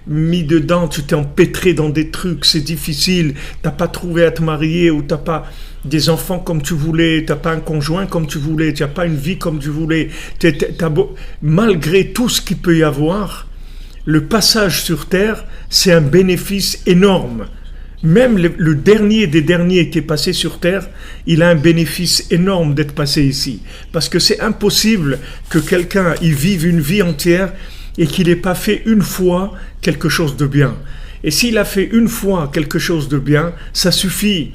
mis dedans, tu t'es empêtré dans des trucs, c'est difficile, t'as pas trouvé à te marier ou t'as pas des enfants comme tu voulais, t'as pas un conjoint comme tu voulais, t'as pas une vie comme tu voulais, malgré tout ce qu'il peut y avoir, le passage sur terre, c'est un bénéfice énorme. Même le dernier des derniers qui est passé sur terre, il a un bénéfice énorme d'être passé ici. Parce que c'est impossible que quelqu'un y vive une vie entière et qu'il n'ait pas fait une fois quelque chose de bien. Et s'il a fait une fois quelque chose de bien, ça suffit.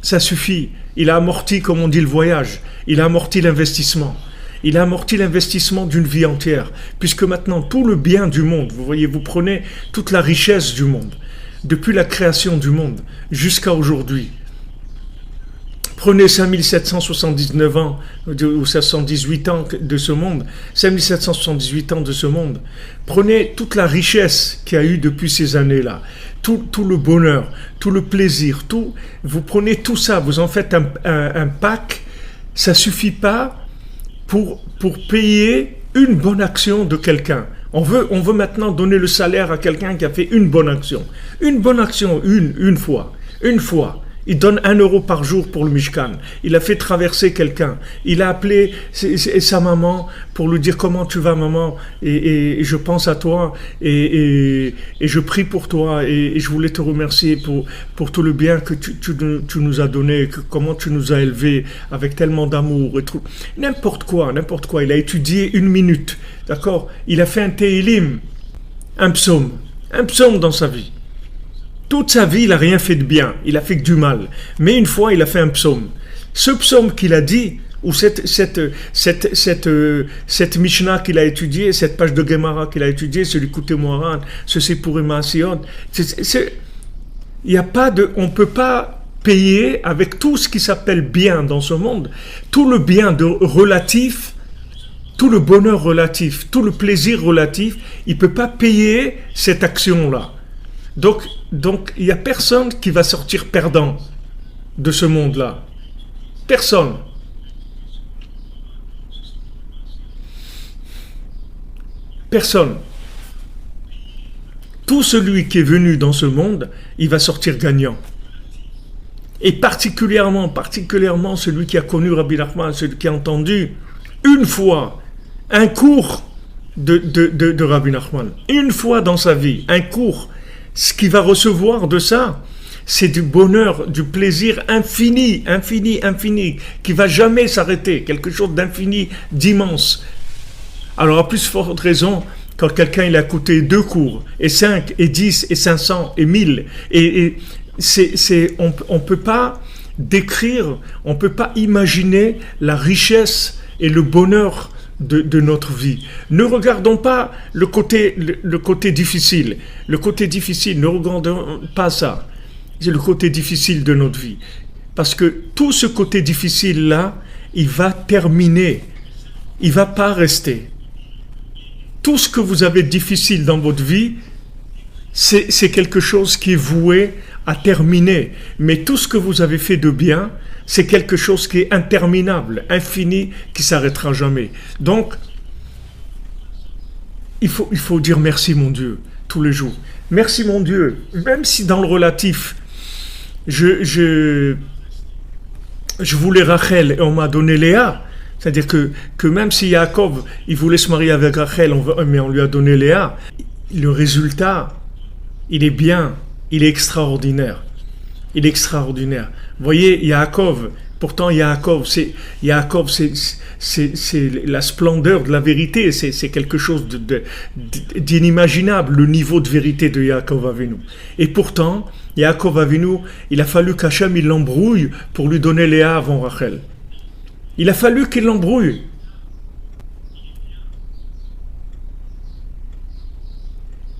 Ça suffit. Il a amorti, comme on dit, le voyage. Il a amorti l'investissement. Il a amorti l'investissement d'une vie entière. Puisque maintenant, tout le bien du monde, vous voyez, vous prenez toute la richesse du monde, depuis la création du monde jusqu'à aujourd'hui. Prenez 5779 ans ou 718 ans de ce monde, 5778 ans de ce monde. Prenez toute la richesse qu'il y a eu depuis ces années-là, tout le bonheur, tout le plaisir, vous prenez tout ça, vous en faites un pack, ça suffit pas pour payer une bonne action de quelqu'un. On veut maintenant donner le salaire à quelqu'un qui a fait une bonne action. Une bonne action, une fois. Une fois. Il donne 1 euro par jour pour le Mishkan. Il a fait traverser quelqu'un. Il a appelé sa maman pour lui dire comment tu vas maman et je pense à toi et je prie pour toi et je voulais te remercier pour tout le bien que tu nous as donné, comment tu nous as élevés avec tellement d'amour et tout. N'importe quoi. Il a étudié 1 minute. D'accord? Il a fait un Tehillim, un psaume dans sa vie. Toute sa vie, il n'a rien fait de bien, il a fait que du mal. Mais une fois, il a fait un psaume. Ce psaume qu'il a dit, ou cette Mishnah qu'il a étudiée, cette page de Gemara qu'il a étudiée, celui Kouté Moharan, ce Sipourim Maasiot, on ne peut pas payer avec tout ce qui s'appelle bien dans ce monde, tout le bien relatif, tout le bonheur relatif, tout le plaisir relatif, il ne peut pas payer cette action-là. Donc, il n'y a personne qui va sortir perdant de ce monde-là. Personne. Personne. Tout celui qui est venu dans ce monde, il va sortir gagnant. Et particulièrement celui qui a connu Rabbi Nachman, celui qui a entendu une fois un cours de Rabbi Nachman. Une fois dans sa vie, un cours. Ce qu'il va recevoir de ça, c'est du bonheur, du plaisir infini, qui va jamais s'arrêter, quelque chose d'infini, d'immense. Alors à plus forte raison, quand quelqu'un il a écouté 2 cours, et 5, et 10, et 500, et 1000, on peut pas décrire, on peut pas imaginer la richesse et le bonheur de notre vie. Ne regardons pas le côté difficile. Le côté difficile, ne regardons pas ça. C'est le côté difficile de notre vie. Parce que tout ce côté difficile-là, il va terminer. Il ne va pas rester. Tout ce que vous avez de difficile dans votre vie, c'est quelque chose qui est voué à terminer. Mais tout ce que vous avez fait de bien, c'est quelque chose qui est interminable, infini, qui s'arrêtera jamais. Donc, il faut dire merci mon Dieu, tous les jours. Merci mon Dieu, même si dans le relatif, je voulais Rachel et on m'a donné Léa. C'est-à-dire que même si Yaakov, il voulait se marier avec Rachel, mais on lui a donné Léa, le résultat, il est bien, il est extraordinaire. Il est extraordinaire. Vous voyez, Yaakov, pourtant Yaakov, c'est la splendeur de la vérité, c'est quelque chose d'inimaginable, le niveau de vérité de Yaakov Avinu. Et pourtant, Yaakov Avinu, il a fallu qu'Hachem il l'embrouille pour lui donner Léa avant Rachel. Il a fallu qu'il l'embrouille.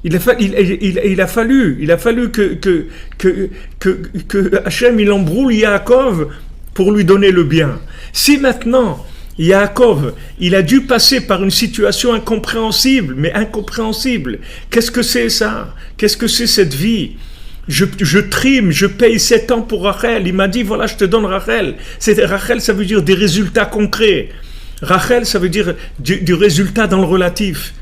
Il a fallu que Hachem il embrouille Yaakov pour lui donner le bien. Si maintenant Yaakov il a dû passer par une situation incompréhensible, qu'est-ce que c'est ça? Qu'est-ce que c'est cette vie? Je trime, je paye 7 ans pour Rachel. Il m'a dit voilà, je te donne Rachel. Rachel, ça veut dire des résultats concrets. Rachel, ça veut dire du résultat dans le relatif.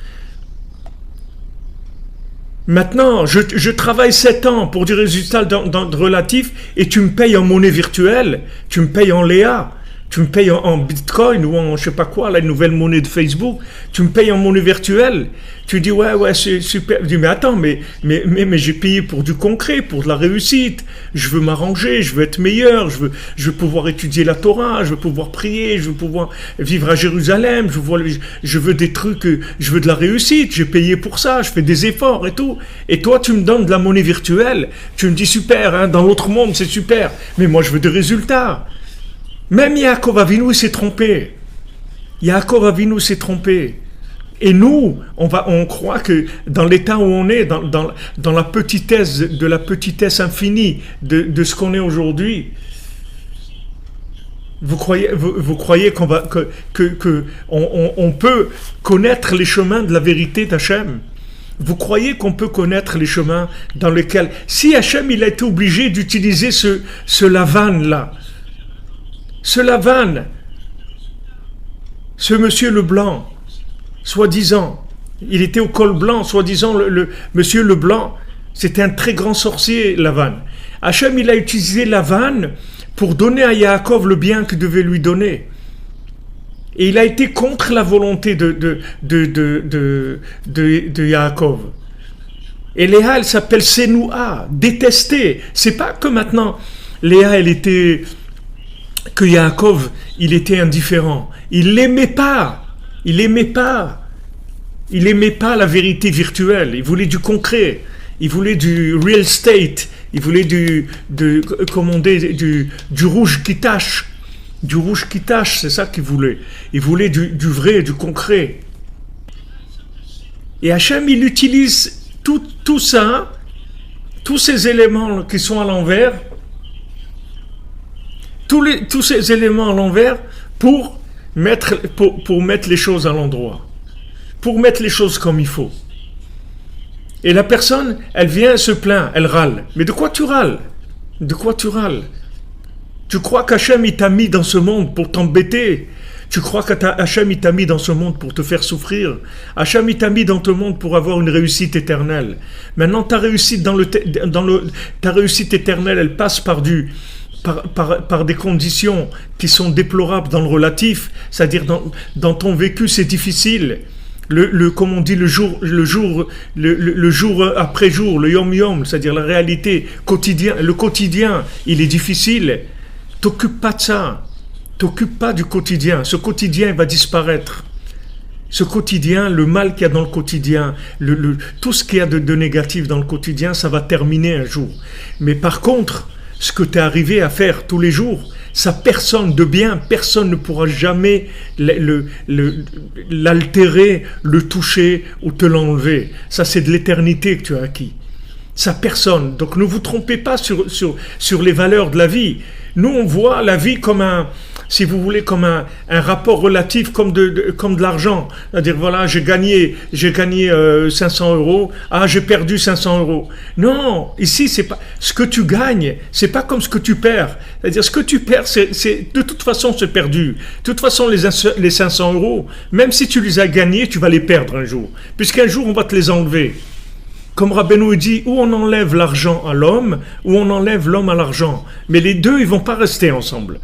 Maintenant, je travaille 7 ans pour du résultat relatif et tu me payes en monnaie virtuelle, tu me payes en Léa, tu me payes en Bitcoin ou en je sais pas quoi, la nouvelle monnaie de Facebook, tu me payes en monnaie virtuelle. Tu dis ouais, c'est super. Je dis mais attends, mais j'ai payé pour du concret, pour de la réussite. Je veux m'arranger, je veux être meilleur, je veux pouvoir étudier la Torah, je veux pouvoir prier, je veux pouvoir vivre à Jérusalem, je veux des trucs, je veux de la réussite, j'ai payé pour ça, je fais des efforts et tout. Et toi, tu me donnes de la monnaie virtuelle, tu me dis super, hein, dans l'autre monde c'est super, mais moi je veux des résultats. Même Yaakov Avinu il s'est trompé. Yaakov Avinu s'est trompé. Et nous, on croit que dans l'état où on est, dans la petitesse, de la petitesse infinie de ce qu'on est aujourd'hui, vous croyez qu'on va, on peut connaître les chemins de la vérité d'Hachem? Vous croyez qu'on peut connaître les chemins dans lesquels, si Hachem il a été obligé d'utiliser ce Lavan-là, ce Lavan, ce monsieur Leblanc, soi-disant, il était au col blanc, soi-disant le monsieur Leblanc, c'était un très grand sorcier, Lavan. Hachem, il a utilisé Lavan pour donner à Yaakov le bien qu'il devait lui donner. Et il a été contre la volonté de Yaakov. Et Léa, elle s'appelle Sénoua, détestée. C'est pas que maintenant, Léa, elle était... que Yaakov, il était indifférent. Il l'aimait pas. Il aimait pas la vérité virtuelle. Il voulait du concret. Il voulait du real estate. Il voulait du rouge qui tâche. Du rouge qui tâche, c'est ça qu'il voulait. Il voulait du vrai, du concret. Et Hachem, il utilise tout ça, tous ces éléments qui sont à l'envers, tous ces éléments à l'envers pour mettre les choses à l'endroit, pour mettre les choses comme il faut. Et la personne, elle vient, elle se plaint, elle râle. Mais de quoi tu râles? De quoi tu râles? Tu crois qu'Hachem il t'a mis dans ce monde pour t'embêter? Tu crois qu'Hachem il t'a mis dans ce monde pour te faire souffrir? Hachem il t'a mis dans ce monde pour avoir une réussite éternelle. Maintenant ta réussite ta réussite éternelle, elle passe par des conditions qui sont déplorables dans le relatif, c'est-à-dire dans ton vécu c'est difficile. Comme on dit, le jour après jour, le yom, c'est-à-dire la réalité quotidienne, le quotidien, il est difficile. T'occupe pas de ça. T'occupe pas du quotidien. Ce quotidien va disparaître. Ce quotidien, le mal qu'il y a dans le quotidien, tout ce qu'il y a de négatif dans le quotidien, ça va terminer un jour. Mais par contre, ce que tu es arrivé à faire tous les jours, ça personne ne pourra jamais l'altérer, le toucher ou te l'enlever. Ça, c'est de l'éternité que tu as acquis. Ça, personne. Donc, ne vous trompez pas sur les valeurs de la vie. Nous, on voit la vie comme si vous voulez, comme un rapport relatif, comme de l'argent. C'est-à-dire, voilà, j'ai gagné 500 euros. Ah, j'ai perdu 500 euros. Non, ici, c'est pas, ce que tu gagnes, c'est pas comme ce que tu perds. C'est-à-dire, ce que tu perds, de toute façon, c'est perdu. De toute façon, les 500 euros, même si tu les as gagnés, tu vas les perdre un jour. Puisqu'un jour, on va te les enlever. Comme Rabbeinu dit, ou on enlève l'argent à l'homme, ou on enlève l'homme à l'argent. Mais les deux, ils vont pas rester ensemble.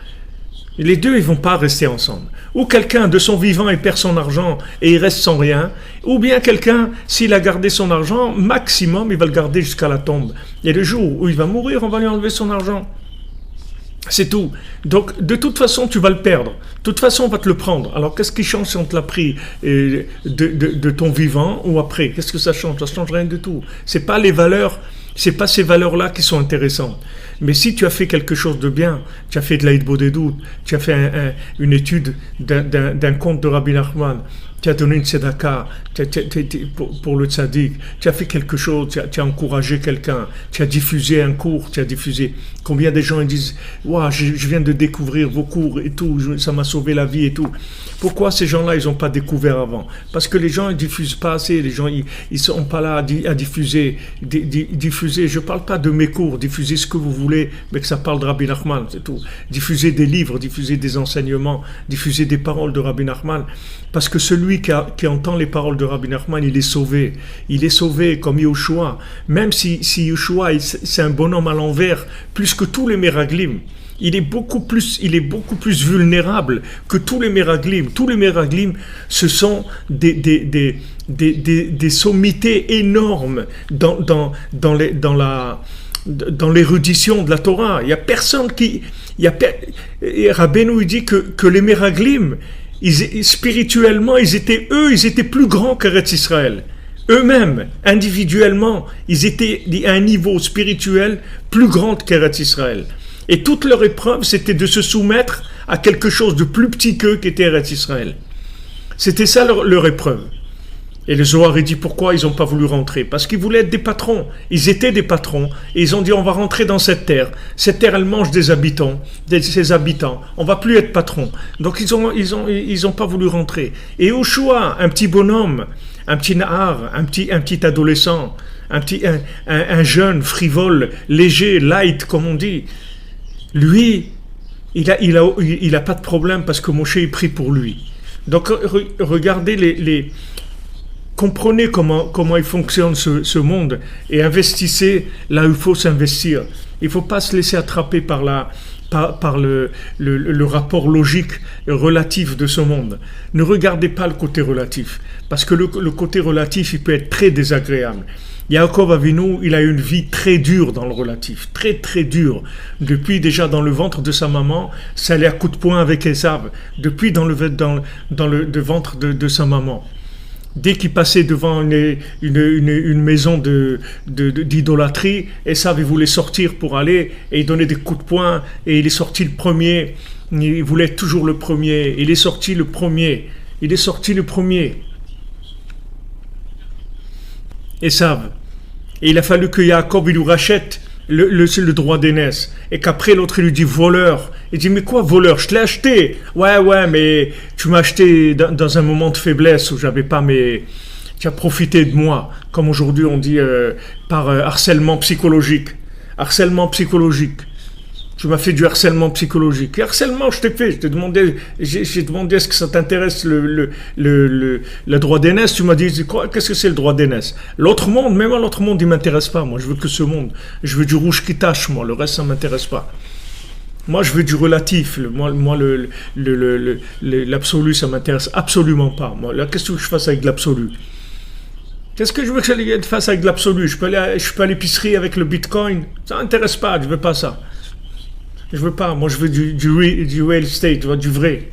Les deux, ils vont pas rester ensemble. Ou quelqu'un, de son vivant, il perd son argent et il reste sans rien. Ou bien quelqu'un, s'il a gardé son argent, maximum, il va le garder jusqu'à la tombe. Et le jour où il va mourir, on va lui enlever son argent. C'est tout. Donc, de toute façon, tu vas le perdre. De toute façon, on va te le prendre. Alors, qu'est-ce qui change si on te l'a pris de ton vivant ou après? Qu'est-ce que ça change? Ça ne change rien du tout. C'est pas ces valeurs-là qui sont intéressantes. Mais si tu as fait quelque chose de bien, tu as fait de l'Aïd Bodedut, tu as fait une étude d'un conte de Rabbi Nachman, tu as donné une tzedaka pour le tzaddik, tu as fait quelque chose, tu as encouragé quelqu'un, tu as diffusé un cours, tu as diffusé. Combien de gens ils disent « Waouh, je viens de découvrir vos cours et tout, ça m'a sauvé la vie et tout ». Pourquoi ces gens-là, ils n'ont pas découvert avant? Parce que les gens, ils diffusent pas assez, les gens, ils sont pas là à diffuser. Diffuser, je parle pas de mes cours, diffuser ce que vous voulez, mais que ça parle de Rabbi Nachman, c'est tout. Diffuser des livres, diffuser des enseignements, diffuser des paroles de Rabbi Nachman, parce que celui celui qui entend les paroles de Rabbi Nachman, il est sauvé. Il est sauvé comme Yoshua. Même si Yoshua, c'est un bonhomme à l'envers, plus que tous les Meraglim. Il est beaucoup plus vulnérable que tous les Meraglim. Tous les Meraglim, ce sont des sommités énormes dans l'érudition de la Torah. Il y a personne qui... Rabbeinu dit que les Meraglim, spirituellement, ils étaient plus grands qu'Eretz Israël. Eux-mêmes, individuellement, ils étaient à un niveau spirituel plus grand qu'Eretz Israël. Et toute leur épreuve, c'était de se soumettre à quelque chose de plus petit qu'eux, qui était Eretz Israël. C'était ça leur épreuve. Et le Zohar, il dit pourquoi ils n'ont pas voulu rentrer. Parce qu'ils voulaient être des patrons. Ils étaient des patrons. Et ils ont dit, on va rentrer dans cette terre. Cette terre, elle mange ses habitants. On va plus être patrons. Donc, ils ont pas voulu rentrer. Et Yoshua, un petit bonhomme, un petit nahar, un petit adolescent, un jeune, frivole, léger, light, comme on dit, lui, il a pas de problème parce que Moshe est pris pour lui. Donc, regardez comprenez comment il fonctionne ce monde et investissez là où il faut s'investir. Il ne faut pas se laisser attraper par le rapport logique et relatif de ce monde. Ne regardez pas le côté relatif, parce que le côté relatif, il peut être très désagréable. Yaakov Avinu, il a eu une vie très dure dans le relatif, très très dure. Depuis déjà dans le ventre de sa maman, ça allait à coups de poing avec Esav. Depuis dans le ventre de sa maman. Dès qu'il passait devant une maison d'idolâtrie, Esav voulait sortir pour aller et il donnait des coups de poing et il est sorti le premier. Il voulait être toujours le premier. Il est sorti le premier. Esav. Et il a fallu que Yaakov il lui rachète le droit d'aînesse. Et qu'après l'autre il lui dit voleur. Il dit mais quoi voleur? Je te l'ai acheté. Ouais mais tu m'as acheté dans un moment de faiblesse où j'avais pas mes... Tu as profité de moi. Comme aujourd'hui on dit par harcèlement psychologique. Harcèlement psychologique. Tu m'as fait du harcèlement psychologique. Et harcèlement, je t'ai fait. J'ai demandé est-ce que ça t'intéresse le droit d'aînesse. Tu m'as dit quoi? Qu'est-ce que c'est le droit d'aînesse? L'autre monde, même l'autre monde, il m'intéresse pas. Moi, je veux que ce monde. Je veux du rouge qui tache. Moi, le reste, ça m'intéresse pas. Moi, je veux du relatif. L'absolu, ça m'intéresse absolument pas. Moi, là, qu'est-ce que je fasse avec l'absolu? Qu'est-ce que je veux que je fasse avec l'absolu? Je peux aller à l'épicerie avec le bitcoin. Ça m'intéresse pas. Je veux pas ça. Je veux pas, moi je veux du real estate, du vrai.